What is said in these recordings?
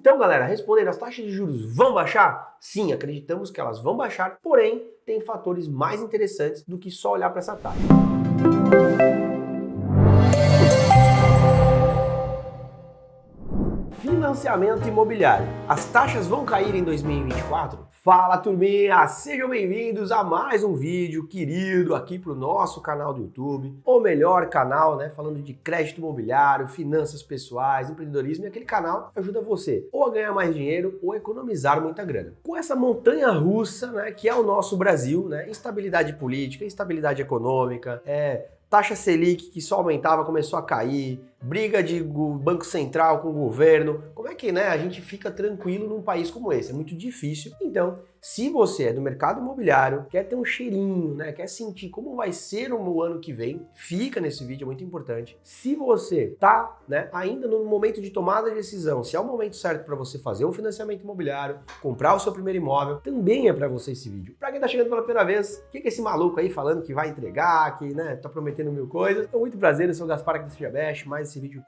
Então, galera, respondendo, as taxas de juros vão baixar? Sim, acreditamos que elas vão baixar, porém, tem fatores mais interessantes do que só olhar para essa taxa. Financiamento imobiliário. As taxas vão cair em 2024? Fala, turminha! Sejam bem-vindos a mais um vídeo querido aqui para o nosso canal do YouTube, o melhor canal, né, falando de crédito imobiliário, finanças pessoais, empreendedorismo, e aquele canal que ajuda você ou a ganhar mais dinheiro ou a economizar muita grana. Com essa montanha russa, né, que é o nosso Brasil, né, instabilidade política, instabilidade econômica, taxa Selic que só aumentava, começou a cair, briga de Banco Central com o governo. Como é que, né, a gente fica tranquilo num país como esse? É muito difícil. Então, se você é do mercado imobiliário, quer ter um cheirinho, né, quer sentir como vai ser o ano que vem, fica nesse vídeo, é muito importante. Se você tá, né, ainda no momento de tomada de decisão, se é o momento certo para você fazer um financiamento imobiliário, comprar o seu primeiro imóvel, também é para você esse vídeo. Para quem tá chegando pela primeira vez, o que é esse maluco aí falando que vai entregar, que, né, tá prometendo mil coisas? Então, muito prazer, eu sou o Gaspar aqui do Seja Best, mais esse vídeo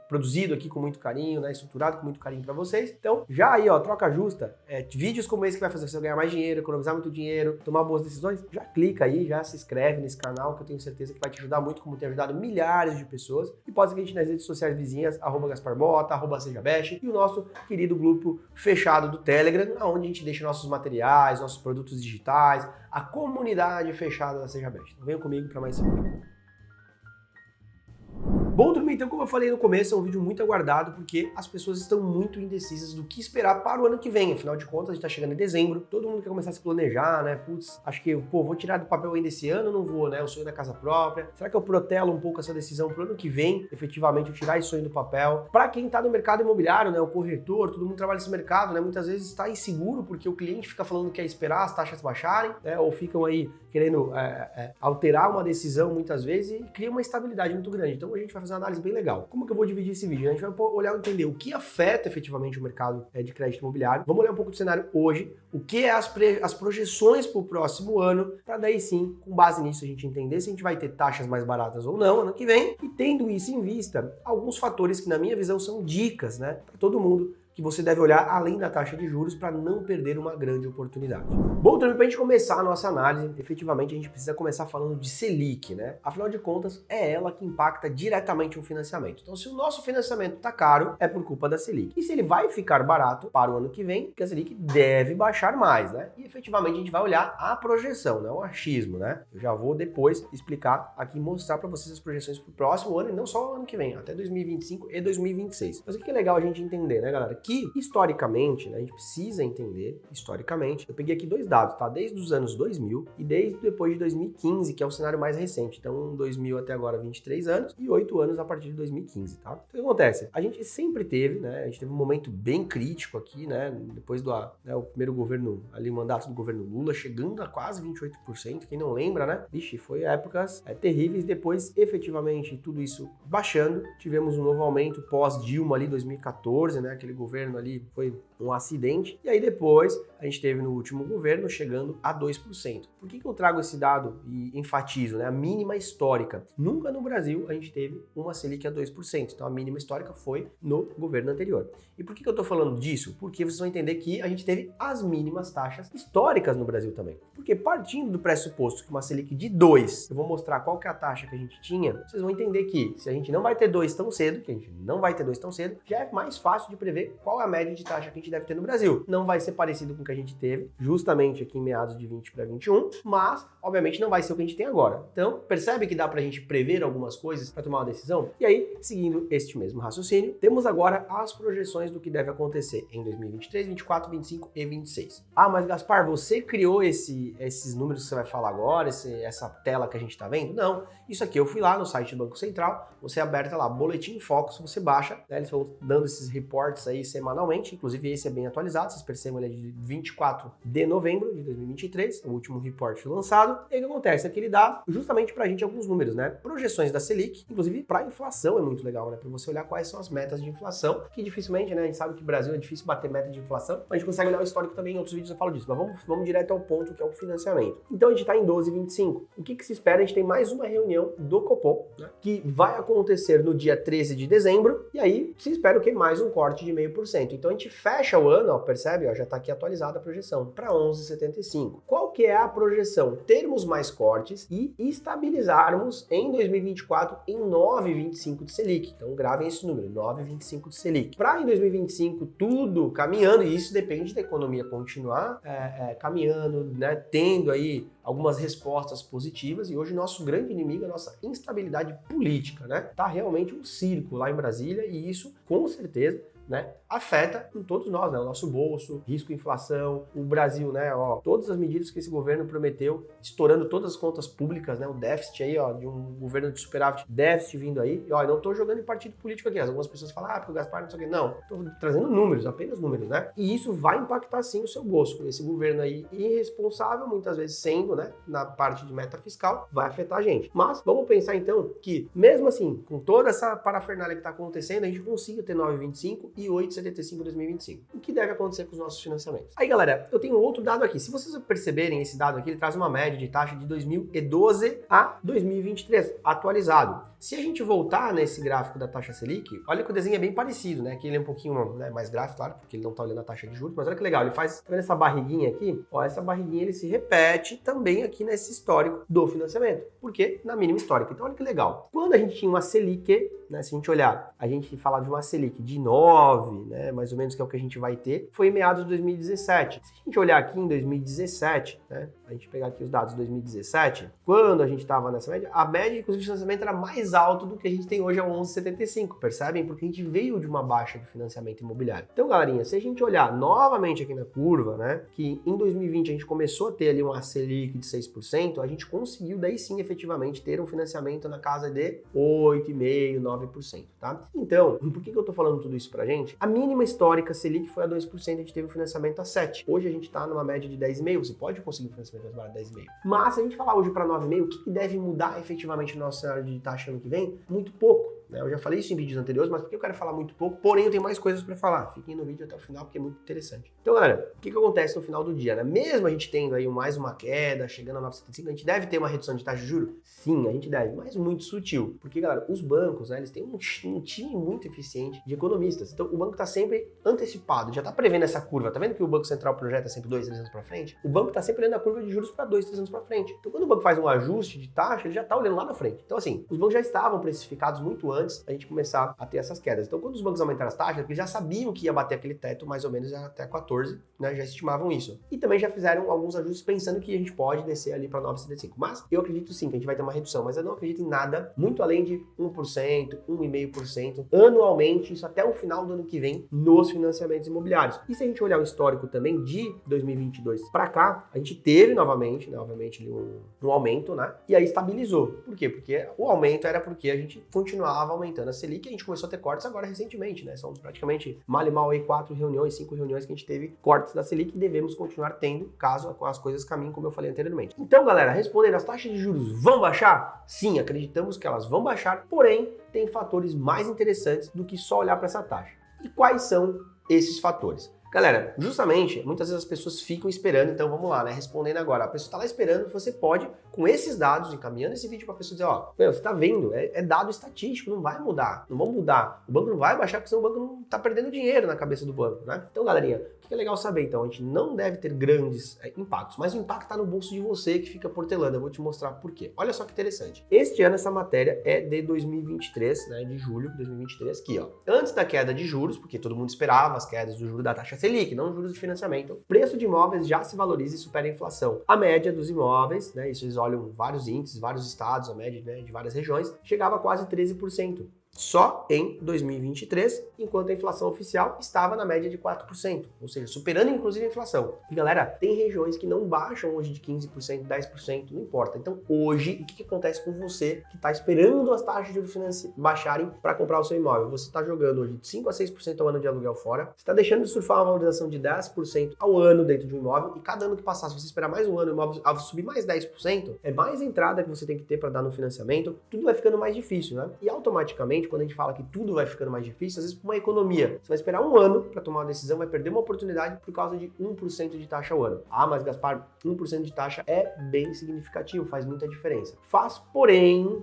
produzido aqui com muito carinho, né, estruturado com muito carinho para vocês. Então, já aí, ó, troca justa, vídeos como esse que vai fazer você ganhar mais dinheiro, economizar muito dinheiro, tomar boas decisões, já clica aí, já se inscreve nesse canal que eu tenho certeza que vai te ajudar muito, como tem ajudado milhares de pessoas. E pode seguir a gente nas redes sociais vizinhas, @GasparMota, @SejaBest, e o nosso querido grupo fechado do Telegram, onde a gente deixa nossos materiais, nossos produtos digitais, a comunidade fechada da Seja Best. Então, venham comigo para mais esse vídeo. Bom, turma, então, como eu falei no começo, é um vídeo muito aguardado porque as pessoas estão muito indecisas do que esperar para o ano que vem. Afinal de contas, a gente tá chegando em dezembro, todo mundo quer começar a se planejar, né? Putz, acho que, vou tirar do papel ainda esse ano, não vou, né? O sonho da casa própria. Será que eu protelo um pouco essa decisão para o ano que vem, efetivamente, eu tirar esse sonho do papel? Para quem tá no mercado imobiliário, né? O corretor, todo mundo trabalha nesse mercado, né? Muitas vezes está inseguro porque o cliente fica falando que quer esperar as taxas baixarem, né? Ou ficam aí querendo alterar uma decisão muitas vezes e cria uma instabilidade muito grande. Então, a gente vai fazer uma análise bem legal. Como que eu vou dividir esse vídeo? A gente vai olhar e entender o que afeta efetivamente o mercado de crédito imobiliário. Vamos olhar um pouco do cenário hoje, o que é as projeções para o próximo ano, para daí sim, com base nisso, a gente entender se a gente vai ter taxas mais baratas ou não ano que vem, e tendo isso em vista, alguns fatores que na minha visão são dicas, né, para todo mundo, que você deve olhar além da taxa de juros para não perder uma grande oportunidade. Bom, também para a gente começar a nossa análise, efetivamente a gente precisa começar falando de Selic, né? Afinal de contas, é ela que impacta diretamente o financiamento. Então, se o nosso financiamento está caro, é por culpa da Selic. E se ele vai ficar barato para o ano que vem, porque a Selic deve baixar mais, né? E efetivamente a gente vai olhar a projeção, né? O achismo, né? Eu já vou depois explicar aqui, mostrar para vocês as projeções para o próximo ano e não só o ano que vem, até 2025 e 2026. Mas o que é legal a gente entender, né, galera? Que, historicamente, né, a gente precisa entender, historicamente, eu peguei aqui dois dados, tá? Desde os anos 2000 e desde depois de 2015, que é o cenário mais recente. Então, 2000 até agora, 23 anos e 8 anos a partir de 2015, tá? Então, o que acontece? A gente sempre teve, né, a gente teve um momento bem crítico aqui, né, depois do o primeiro governo, ali, o mandato do governo Lula, chegando a quase 28%, quem não lembra, né? Vixe, foi épocas terríveis, depois, efetivamente, tudo isso baixando, tivemos um novo aumento pós-Dilma ali, 2014, né, aquele governo ali foi um acidente, e aí depois a gente teve no último governo chegando a 2%. Por que eu trago esse dado e enfatizo, né? A mínima histórica. Nunca no Brasil a gente teve uma Selic a 2%, então a mínima histórica foi no governo anterior. E por que eu tô falando disso? Porque vocês vão entender que a gente teve as mínimas taxas históricas no Brasil também. Porque partindo do pressuposto que uma Selic de 2, eu vou mostrar qual que é a taxa que a gente tinha, vocês vão entender que se a gente não vai ter 2 tão cedo, que a gente não vai ter 2 tão cedo, já é mais fácil de prever qual é a média de taxa que a gente deve ter no Brasil. Não vai ser parecido com o que a gente teve, justamente aqui em meados de 20 para 21, mas, obviamente, não vai ser o que a gente tem agora. Então, percebe que dá pra gente prever algumas coisas para tomar uma decisão? E aí, seguindo este mesmo raciocínio, temos agora as projeções do que deve acontecer em 2023, 24, 25 e 26. Ah, mas Gaspar, você criou esses números que você vai falar agora, essa tela que a gente tá vendo? Não, isso aqui eu fui lá no site do Banco Central, você aberta lá, Boletim Focus, você baixa, né, eles vão dando esses reports aí semanalmente, inclusive esse é bem atualizado, vocês percebem, ele é de 24 de novembro de 2023, o último report lançado. E aí o que acontece? Aqui ele dá justamente pra gente alguns números, né? Projeções da Selic, inclusive pra inflação é muito legal, né? Pra você olhar quais são as metas de inflação, que dificilmente, né? A gente sabe que o Brasil é difícil bater meta de inflação, mas a gente consegue olhar o histórico também, em outros vídeos eu falo disso, mas vamos direto ao ponto que é o financiamento. Então a gente tá em 12,25. O que se espera? A gente tem mais uma reunião do Copom, né? Que vai acontecer no dia 13 de dezembro, e aí se espera o que? Mais um corte de 0,5%. 11%. Então a gente fecha o ano, ó, percebe? Ó, já está aqui atualizada a projeção para 11,75. Qual que é a projeção? Termos mais cortes e estabilizarmos em 2024 em 9,25 de Selic. Então gravem esse número, 9,25 de Selic. Para em 2025 tudo caminhando, e isso depende da economia continuar caminhando, né, tendo aí algumas respostas positivas, e hoje nosso grande inimigo é a nossa instabilidade política, né? Tá realmente um circo lá em Brasília, e isso com certeza, né, afeta em todos nós, né, o nosso bolso, risco de inflação, o Brasil, né, ó, todas as medidas que esse governo prometeu, estourando todas as contas públicas, né, o déficit aí, ó, de um governo de superávit, déficit vindo aí, e ó, eu não tô jogando em partido político aqui, algumas pessoas falam, porque o Gaspar não sei o quê, não, tô trazendo números, apenas números, né, e isso vai impactar sim o seu bolso, esse governo aí irresponsável, muitas vezes sendo, né, na parte de meta fiscal, vai afetar a gente, mas vamos pensar então que, mesmo assim, com toda essa parafernália que tá acontecendo, a gente consiga ter 9,25 e 8,75 em 2025. O que deve acontecer com os nossos financiamentos? Aí, galera, eu tenho outro dado aqui. Se vocês perceberem esse dado aqui, ele traz uma média de taxa de 2012 a 2023, atualizado. Se a gente voltar nesse gráfico da taxa Selic, olha que o desenho é bem parecido, né? Aqui ele é um pouquinho, né, mais gráfico, claro, porque ele não tá olhando a taxa de juros, mas olha que legal, ele faz, tá vendo essa barriguinha aqui? Ó, essa barriguinha ele se repete também aqui nesse histórico do financiamento. Por quê? Na mínima histórica. Então, olha que legal. Quando a gente tinha uma Selic, né, se a gente olhar, a gente falar de uma Selic de 9, né, mais ou menos que é o que a gente vai ter, foi em meados de 2017. Se a gente olhar aqui em 2017, né, a gente pegar aqui os dados de 2017, quando a gente estava nessa média, a média, inclusive, de financiamento era mais alto do que a gente tem hoje, é 11,75, percebem? Porque a gente veio de uma baixa do financiamento imobiliário. Então, galerinha, se a gente olhar novamente aqui na curva, né, que em 2020 a gente começou a ter ali uma Selic de 6%, a gente conseguiu daí sim, efetivamente, ter um financiamento na casa de 8,5%, 9%, tá? Então, por que eu tô falando tudo isso pra gente? A mínima histórica Selic foi a 2%, a gente teve um financiamento a 7%. Hoje a gente tá numa média de 10,5%, você pode conseguir um financiamento mais barato de 10,5%. Mas se a gente falar hoje para 9,5%, o que deve mudar efetivamente no nosso cenário de taxa ano que vem? Muito pouco. Eu já falei isso em vídeos anteriores, mas porque eu quero falar muito pouco, porém eu tenho mais coisas para falar. Fiquem no vídeo até o final, porque é muito interessante. Então, galera, o que acontece no final do dia, né? Mesmo a gente tendo aí mais uma queda, chegando a 9,75, a gente deve ter uma redução de taxa de juros? Sim, a gente deve, mas muito sutil. Porque, galera, os bancos, né, eles têm um time muito eficiente de economistas. Então, o banco está sempre antecipado, já está prevendo essa curva. Tá vendo que o Banco Central projeta sempre 2, 3 anos para frente? O banco está sempre olhando a curva de juros para 2, 3 anos para frente. Então, quando o banco faz um ajuste de taxa, ele já está olhando lá na frente. Então, assim, os bancos já estavam precificados muito antes da gente começar a ter essas quedas. Então, quando os bancos aumentaram as taxas, eles já sabiam que ia bater aquele teto mais ou menos até 14, né? Já estimavam isso. E também já fizeram alguns ajustes pensando que a gente pode descer ali para 9,75. Mas eu acredito sim que a gente vai ter uma redução, mas eu não acredito em nada muito além de 1%, 1,5% anualmente, isso até o final do ano que vem nos financiamentos imobiliários. E se a gente olhar o histórico também de 2022 para cá, a gente teve novamente ali um aumento, né? E aí estabilizou. Por quê? Porque o aumento era porque a gente continuava aumentando a Selic, a gente começou a ter cortes agora recentemente, né? São praticamente mal e mal aí 4 reuniões, 5 reuniões que a gente teve cortes da Selic e devemos continuar tendo, caso as coisas caminhem como eu falei anteriormente. Então, galera, respondendo, as taxas de juros vão baixar? Sim, acreditamos que elas vão baixar, porém, tem fatores mais interessantes do que só olhar para essa taxa. E quais são esses fatores? Galera, justamente, muitas vezes as pessoas ficam esperando, então vamos lá, né? Respondendo agora. A pessoa está lá esperando, você pode, com esses dados, encaminhando esse vídeo para a pessoa dizer, ó, você tá vendo, é dado estatístico, não vai mudar, não vão mudar. O banco não vai baixar porque senão o banco não tá perdendo dinheiro na cabeça do banco, né? Então, galerinha, o que é legal saber? Então, a gente não deve ter grandes impactos, mas o impacto tá no bolso de você que fica portelando. Eu vou te mostrar por quê. Olha só que interessante. Este ano, essa matéria é de 2023, né? De julho de 2023, aqui, ó. Antes da queda de juros, porque todo mundo esperava as quedas do juro da taxa Selic, não juros de financiamento, o preço de imóveis já se valoriza e supera a inflação. A média dos imóveis, né? Isso eles olham vários índices, vários estados, a média, né, de várias regiões, chegava a quase 13%. Só em 2023, enquanto a inflação oficial estava na média de 4%, ou seja, superando inclusive a inflação. E galera, tem regiões que não baixam hoje de 15%, 10%, não importa. Então hoje, o que acontece com você que está esperando as taxas de juros baixarem para comprar o seu imóvel? Você está jogando hoje de 5 a 6% ao ano de aluguel fora, você está deixando de surfar uma valorização de 10% ao ano dentro de um imóvel, e cada ano que passar, se você esperar mais um ano, o imóvel subir mais 10%, é mais entrada que você tem que ter para dar no financiamento, tudo vai ficando mais difícil, né? E automaticamente, quando a gente fala que tudo vai ficando mais difícil, às vezes para uma economia, você vai esperar um ano para tomar uma decisão, vai perder uma oportunidade por causa de 1% de taxa ao ano. Ah, mas Gaspar, 1% de taxa é bem significativo, faz muita diferença. Faz, porém,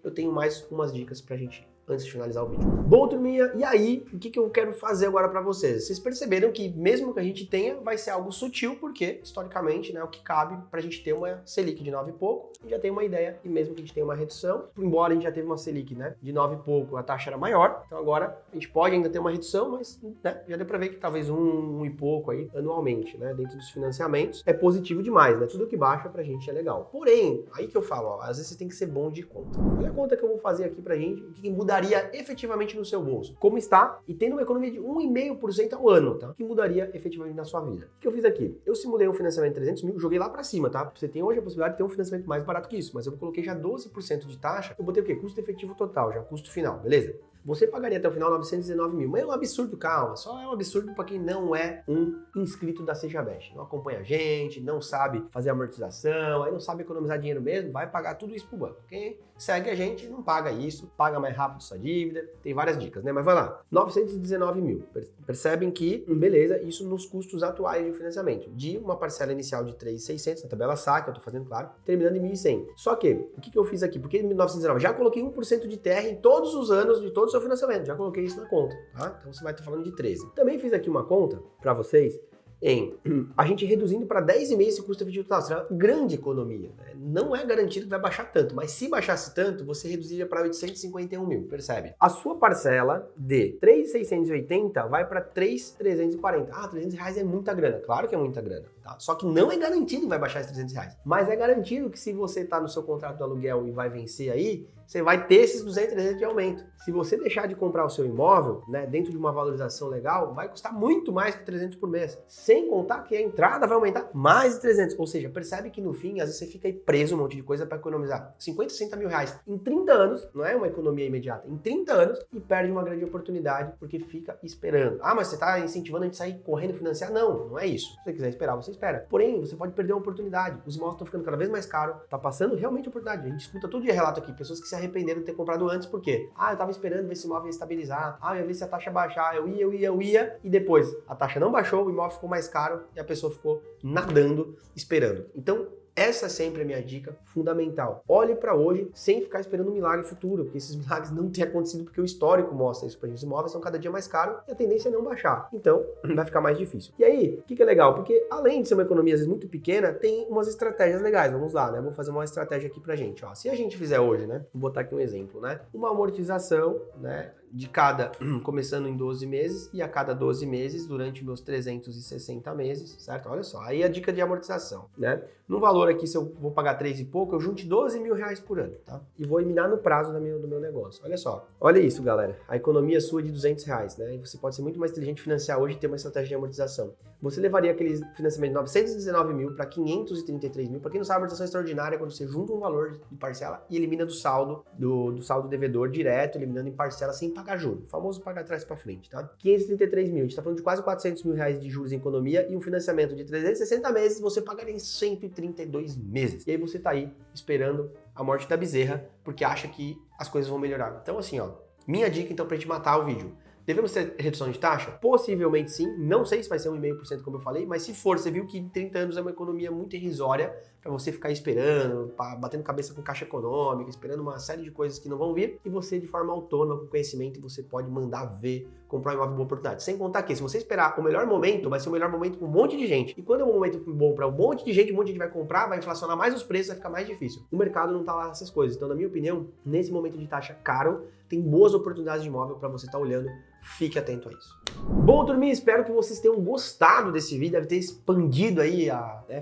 eu tenho mais umas dicas pra gente antes de finalizar o vídeo. Bom, turminha, e aí, o que eu quero fazer agora para vocês? Vocês perceberam que mesmo que a gente tenha, vai ser algo sutil, porque, historicamente, né, o que cabe para a gente ter uma Selic de 9 e pouco, a gente já tem uma ideia, e mesmo que a gente tenha uma redução, embora a gente já teve uma Selic, né, de 9 e pouco, a taxa era maior, então agora a gente pode ainda ter uma redução, mas né, já deu para ver que talvez um e pouco aí, anualmente, né, dentro dos financiamentos, é positivo demais, né, tudo que baixa pra gente é legal. Porém, aí que eu falo, ó, às vezes você tem que ser bom de conta. Olha a conta que eu vou fazer aqui pra gente, o que mudaria efetivamente no seu bolso, como está, e tendo uma economia de 1,5% ao ano, tá? O que mudaria efetivamente na sua vida. O que eu fiz aqui? Eu simulei um financiamento de 300 mil, joguei lá pra cima, tá? Você tem hoje a possibilidade de ter um financiamento mais barato que isso, mas eu coloquei já 12% de taxa, eu botei o quê? Custo efetivo total, já custo final, beleza? Você pagaria até o final 919 mil, mas é um absurdo, calma, só é um absurdo para quem não é um inscrito da Sejabest, não acompanha a gente, não sabe fazer amortização, aí não sabe economizar dinheiro mesmo, vai pagar tudo isso pro banco. Quem segue a gente não paga isso, paga mais rápido sua dívida, tem várias dicas, né? Mas vai lá, 919 mil, percebem que, beleza, isso nos custos atuais de financiamento, de uma parcela inicial de 3.600, na tabela saque, eu tô fazendo claro, terminando em 1.100. Só que, o que eu fiz aqui? Porque em 1919 já coloquei 1% de TR em todos os anos de todos seu financiamento, já coloquei isso na conta, tá? Então você vai estar falando de 13. Também fiz aqui uma conta para vocês em a gente reduzindo para 10,5 esse custo efetivo total, será uma grande economia, né? Não é garantido que vai baixar tanto, mas se baixasse tanto, você reduziria para 851 mil, percebe? A sua parcela de 3.680 vai para 3.340. Ah, 300 reais é muita grana, claro que é muita grana, tá? Só que não é garantido que vai baixar esses 300 reais, mas é garantido que se você está no seu contrato do aluguel e vai vencer aí, você vai ter esses 200, 300 de aumento. Se você deixar de comprar o seu imóvel, né, dentro de uma valorização legal, vai custar muito mais que 300 por mês. Sem contar que a entrada vai aumentar mais de 300. Ou seja, percebe que no fim, às vezes você fica aí preso um monte de coisa para economizar 50, 60 mil reais em 30 anos, não é uma economia imediata, em 30 anos, e perde uma grande oportunidade porque fica esperando. Ah, mas você está incentivando a gente sair correndo e financiar? Não, não é isso. Se você quiser esperar, você espera. Porém, você pode perder uma oportunidade. Os imóveis estão ficando cada vez mais caros, tá passando realmente a oportunidade. A gente escuta todo dia relato aqui, pessoas que se arrependeram de ter comprado antes, por quê? Ah, eu tava esperando ver se o imóvel ia estabilizar, ah, eu ia ver se a taxa baixar, eu ia, e depois a taxa não baixou, o imóvel ficou mais caro e a pessoa ficou nadando, esperando. Então, essa sempre é a minha dica fundamental. Olhe para hoje sem ficar esperando um milagre futuro, porque esses milagres não têm acontecido porque o histórico mostra isso pra gente. Os imóveis são cada dia mais caros e a tendência é não baixar. Então, vai ficar mais difícil. E aí, o que é legal? Porque além de ser uma economia às vezes muito pequena, tem umas estratégias legais. Vamos lá, né? Vou fazer uma estratégia aqui pra gente. Ó, se a gente fizer hoje, né? Vou botar aqui um exemplo, né? Uma amortização, né? De cada, começando em 12 meses e a cada 12 meses durante meus 360 meses, certo? Olha só, aí a dica de amortização, né? No valor aqui, se eu vou pagar 3 e pouco, eu junte 12 mil reais por ano, tá? E vou eliminar no prazo do meu negócio. Olha só, olha isso, galera. A economia sua é de 200 reais, né? E você pode ser muito mais inteligente financiar hoje e ter uma estratégia de amortização. Você levaria aquele financiamento de 919 mil para 533 mil. Para quem não sabe, a amortização extraordinária é quando você junta um valor de parcela e elimina do saldo devedor direto, eliminando em parcela sem pagar juros. O famoso pagar atrás para frente, tá? 533 mil, a gente tá falando de quase 400 mil reais de juros em economia e um financiamento de 360 meses, você pagaria em 132 meses. E aí você tá aí esperando a morte da bezerra, porque acha que as coisas vão melhorar. Então assim, ó, minha dica então pra gente matar o vídeo. Devemos ter redução de taxa? Possivelmente sim, não sei se vai ser 1,5% como eu falei, mas se for, você viu que em 30 anos é uma economia muito irrisória para você ficar esperando, batendo cabeça com caixa econômica, esperando uma série de coisas que não vão vir, e você de forma autônoma, com conhecimento, você pode mandar ver, comprar um imóvel de boa oportunidade. Sem contar que se você esperar o melhor momento, vai ser o melhor momento para um monte de gente. E quando é um momento bom para um monte de gente vai comprar, vai inflacionar mais os preços, vai ficar mais difícil. O mercado não tá lá nessas coisas. Então, na minha opinião, nesse momento de taxa caro, tem boas oportunidades de imóvel para você estar olhando. Fique atento a isso. Bom, turminha, espero que vocês tenham gostado desse vídeo, deve ter expandido aí,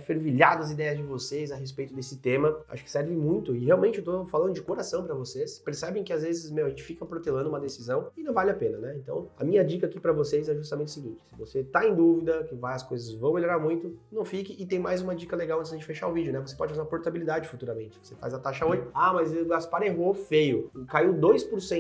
fervilhado as ideias de vocês a respeito desse tema. Acho que serve muito e realmente eu tô falando de coração para vocês. Percebem que às vezes, a gente fica protelando uma decisão e não vale a pena, né? Então, a minha dica aqui para vocês é justamente o seguinte: se você tá em dúvida que as coisas vão melhorar muito, não fique. E tem mais uma dica legal antes de fechar o vídeo, né? Você pode fazer uma portabilidade futuramente. Você faz a taxa hoje, mas o Gaspar errou feio, caiu 2%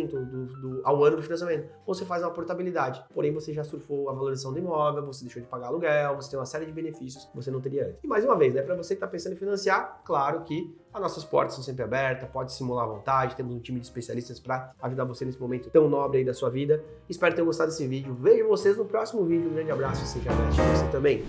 ao ano do financiamento. Você faz uma portabilidade, porém você já surfou a valorização do imóvel, você deixou de pagar aluguel, você tem uma série de benefícios que você não teria antes. E mais uma vez, né, para você que está pensando em financiar, claro que as nossas portas são sempre abertas, pode simular à vontade, temos um time de especialistas para ajudar você nesse momento tão nobre aí da sua vida. Espero que tenham gostado desse vídeo, vejo vocês no próximo vídeo, um grande abraço e seja bem você também.